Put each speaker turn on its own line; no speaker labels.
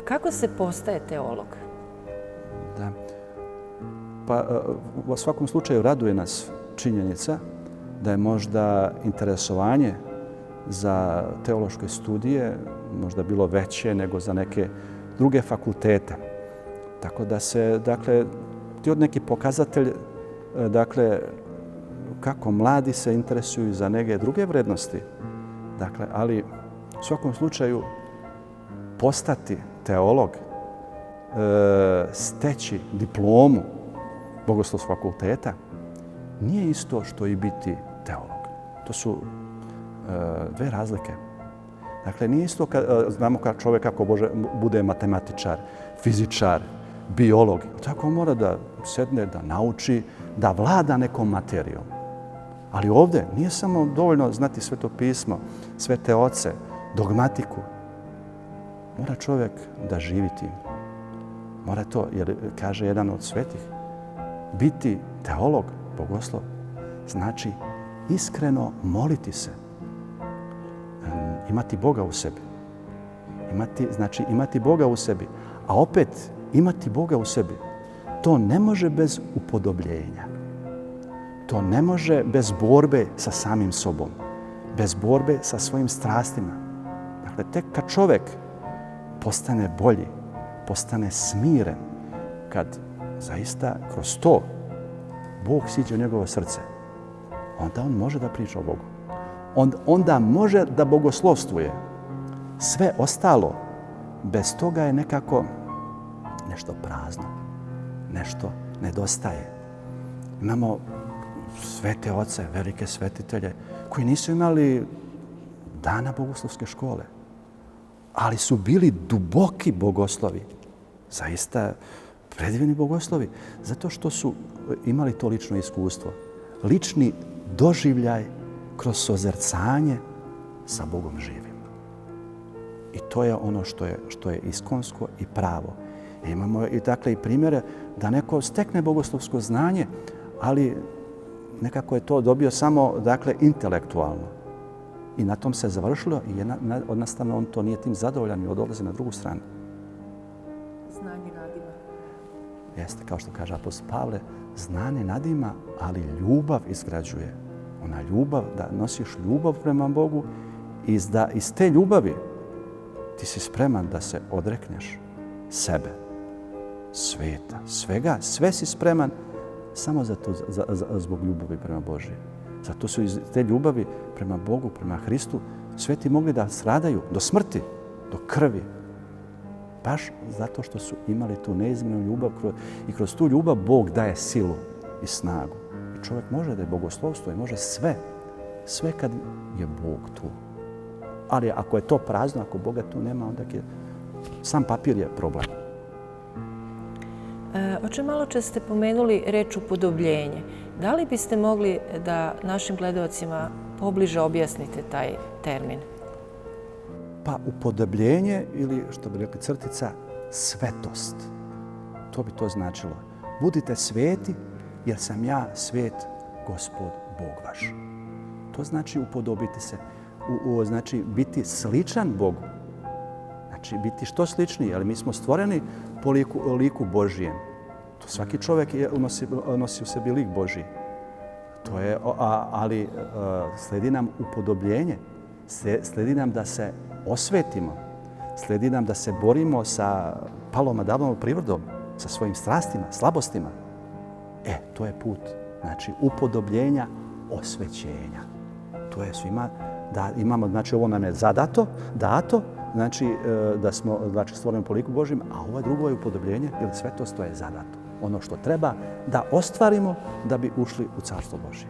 kako se postaje teolog?
Da. Pa u svakom slučaju raduje nas činjenica da je možda interesovanje za teološke studije možda bilo veće nego za neke druge fakultete. Tako da se, dakle, ti od neki pokazatelj, dakle, kako mladi se interesuju za neke druge vrednosti. Dakle, ali u svakom slučaju postati teolog, steći diplomu Bogoslovskog fakulteta nije isto što i biti teolog. To su dve razlike. Dakle, nije isto, znamo kad čovjek kako bude matematičar, fizičar, biolog. Tako mora da sedne, da nauči, da vlada nekom materijom. Ali ovdje nije samo dovoljno znati Sveto pismo, svete oce, dogmatiku. Mora čovjek da živi tim. Mora to, jer kaže jedan od svetih, biti teolog, bogoslov, znači iskreno moliti se. Imati Boga u sebi. Imati Boga u sebi. A opet imati Boga u sebi, to ne može bez upodobljenja. To ne može bez borbe sa samim sobom. Bez borbe sa svojim strastima. Dakle, tek kad čovjek postane bolji, postane smiren, kad zaista kroz to Bog siđe u njegovo srce, onda on može da priča o Bogu. Onda može da bogoslovstvuje. Sve ostalo, bez toga je nekako nešto prazno, nešto nedostaje. Imamo svete oce, velike svetitelje, koji nisu imali dana bogoslovske škole, ali su bili duboki bogoslovi, zaista predivni bogoslovi, zato što su imali to lično iskustvo, lični doživljaj kroz sozercanje sa Bogom živim. I to je ono što je iskonsko i pravo. Imamo i dakle i primjere da neko stekne bogoslovsko znanje, ali nekako je to dobio samo dakle intelektualno. I na tom se završilo i jednostavno on to nije tim zadovoljan i odlazi na drugu stranu.
Znanje nadima.
Jeste, kao što kaže apostol Pavle, znanje nadima, ali ljubav izgrađuje. Ona ljubav, da nosiš ljubav prema Bogu i da iz te ljubavi ti si spreman da se odrekneš sebe, sveta, svega, sve si spreman samo zbog ljubavi prema Božije. Zato su iz te ljubavi prema Bogu, prema Hristu, sveti mogli da stradaju do smrti, do krvi. Baš zato što su imali tu neizmjernu ljubav i kroz tu ljubav Bog daje silu i snagu. I čovjek može da je bogoslovstvo i može sve kad je Bog tu. Ali ako je to prazno, ako Boga tu nema, onda sam papir je problem.
Oče, malo čas ste pomenuli reč upodobljenje. Da li biste mogli da našim gledalcima pobliže objasnite taj termin?
Pa upodobljenje ili, što bi rekli crtica, svetost. To bi to značilo. Budite sveti jer sam ja svet, Gospod Bog vaš. To znači upodobiti se. Znači biti sličan Bogu. Znači biti što sličniji, ali mi smo stvoreni po liku Božijem. To svaki čovjek nosi u sebi lik Božji. To je, ali sledi nam upodobljenje. Sledi nam da se osvetimo. Sledi nam da se borimo sa palom Adamovom prirodom, sa svojim strastima, slabostima. To je put. Znači upodobljenja, osvećenja. To je svima da imamo, znači ovo nam je dato, znači da smo stvoreni po liku Božjem, a ovo drugo je upodobljenje, jer svetost to je zadato. Ono što treba da ostvarimo da bi ušli u Carstvo Božje.